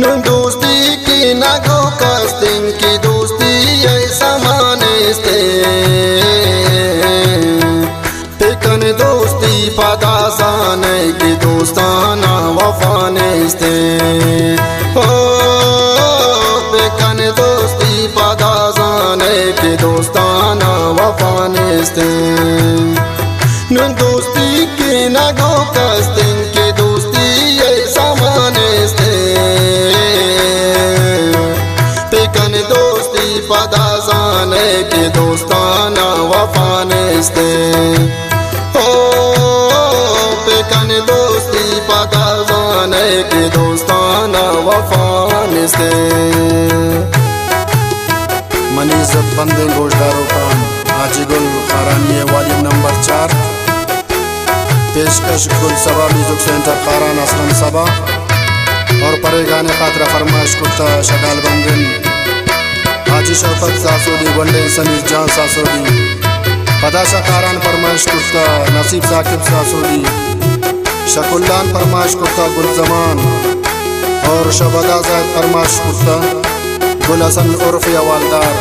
Nun dosti ki nago kastin ki dosti ऐसा मानेस्ते pecan दोस्ती पदासाने की दोस्ताना वफानेस्ते हो पेकन दोस्ती पदासाने की दोस्ताना वफानेस्ते nun dosti ki nago kastin ki dosti ऐसा मानेस्ते पेकन दोस्ती पदासाने की दोस्ताना वफानेस्ते हो पेकन दोस्ती पदासाने की दोस्ताना वफानेस्ते। मनी इज्जत बंदे गोशदारों का हाजीगुल खारानी वाली नंबर 4 पेशकश गुल सबा म्यूजिक सेंटर खारान असलम सबा और परे गाने खातरा फरमाइश कुर्ता शगाल बंदिन हाजी शौकत सासोदी वनडे समीर जान सासोदी पदाशा खारान फरमाइश कुर्ता नसीब साकिब सासोदी शकुल्लान फरमाइश कुर्ता गुलजमान और शबदा ज़ैद फरमाइश कुर्ता गुल हसन उर्फ वालदार।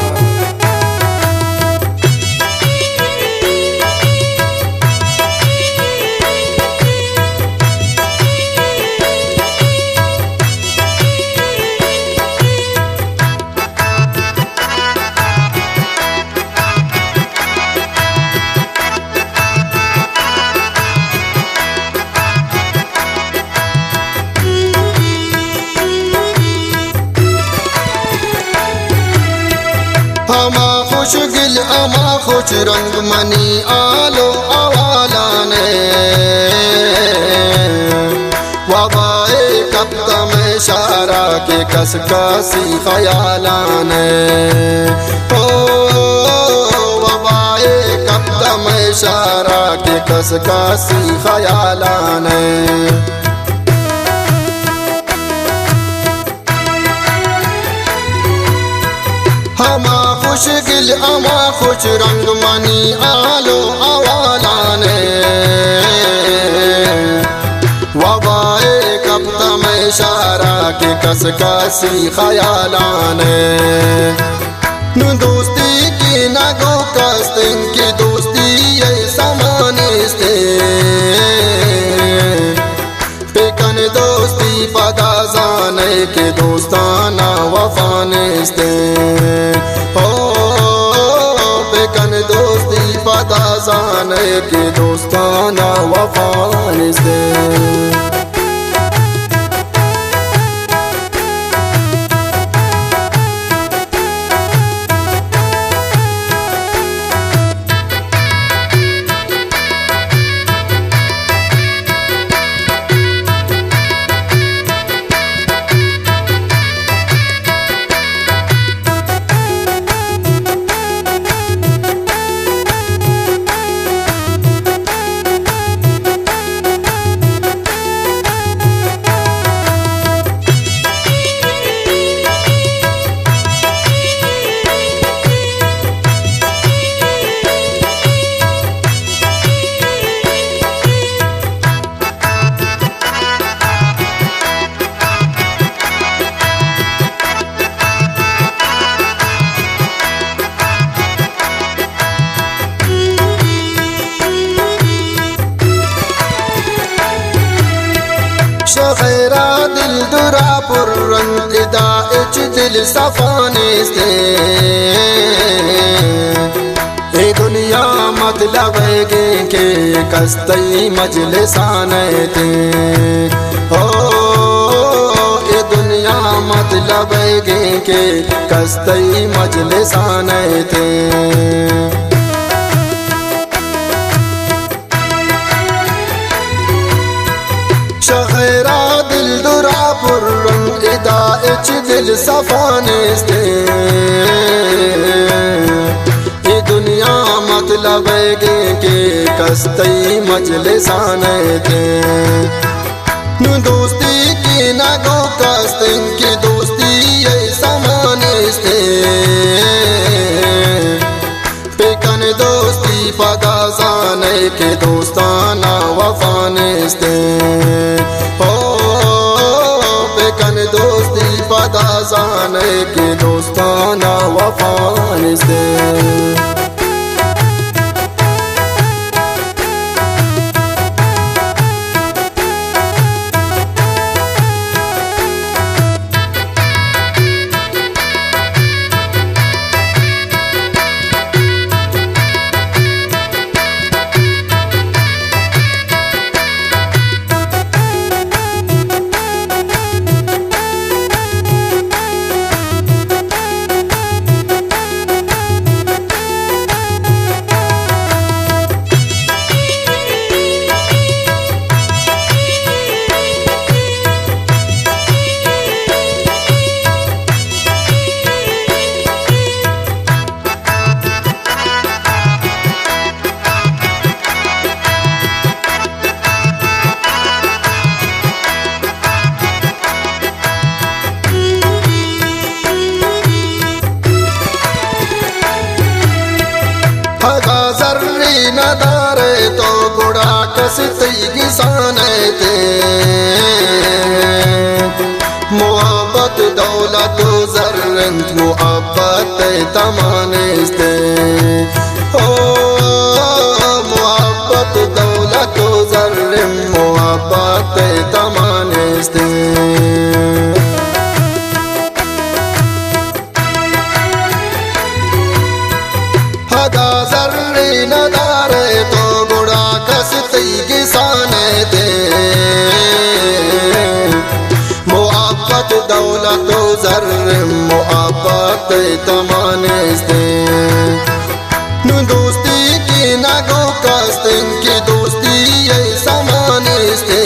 अमा खुश गिल अमा खुश रंग मनी आलो आवालाने वबाए कब्ता में शारा के कसकासी ख्यालाने ओ वबाए कब्ता में शारा के कसकासी ख्यालाने अमा खुश गिल अमा खुश रंग मनी आलो आवालाने वबाए कब्ता में शारा के कसकासी ख्यालाने नु दोस्ती की नागो कस्तिन की दोस्ती ऐसा मानेस्ते पेकन दोस्ती पदासाने के दोस्ताना वफानेस्ते हो पेकन दोस्ती पदासाने के दोस्ताना वफानेस्ते। शगैरा दिल दुरा पुररंग इदा इच दिल सफानेस्ते ए दुनिया मतलब के कस्तई मजलिसाने थे हो ए दुनिया मतलब के कस्तई मजलिसाने थे शगैरा दिल दुरा पुररंग इदा इच दिल सफानेस्ते ये दुनिया मतलब के कस्तई मजलिसाने थे नु दोस्ती की नागो कस्तिन की दोस्ती ऐसा मानेस्ते पेकन दोस्ती पदासाने के दोस्ताना वफानेस्ते हो पेकन दोस्ती जमाने के दोस्ताना अफगानिस्तान। हगाजर्री नदारे तो गुड़ा कसती किसाने थे, मोहब्बत दौलत जर्रंत मोहब्बत तमानिस्ते। ओ मोहब्बत दौलत जर्रम मोहब्बत तमानिस्ते। हगाजर्री नदारे तो गुड़ा कसती किसाने थे, मोहब्बत दौलत जर्रम मोहब्बत तमानिस्ते। दोस्ती की नगो कस्तिन की दोस्ती ये समानिस्ते,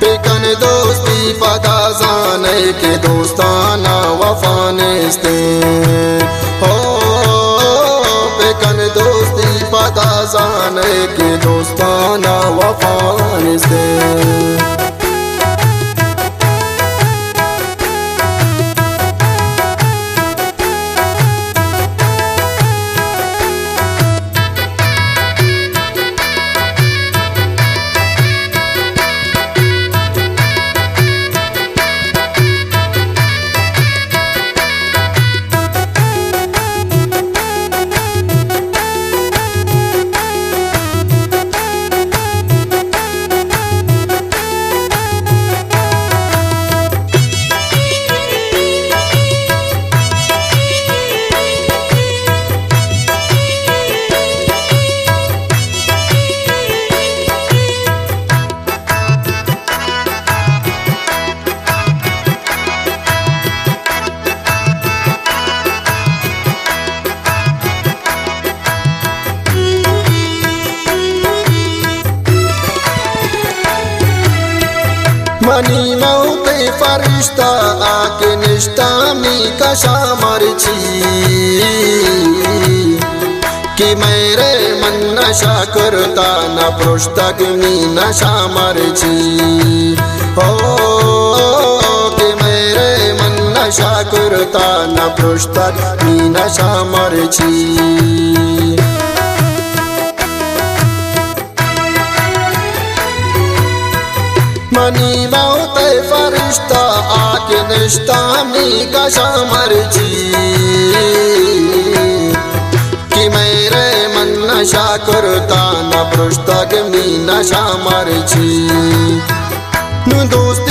पेकन दोस्ती पता जाने के दोस्ताना वफानिस्ते। हो पेकन दोस्ती पता जाने के दोस्ताना वफानिस्ते। मनी मौते फरिश्ता आके निष्ठामी कशा मरची, कि मेरे मन नशा करता न पृष्ठक मी नशा मरची। हो कि मेरे मन नशा करता न पृष्ठक मी नशा मरची। मनी मौते फरिश्ता आके निष्ठामी कशा मरची, कि मेरे मन नशा करता न पृष्ठक मी नशा मरची। दोस्त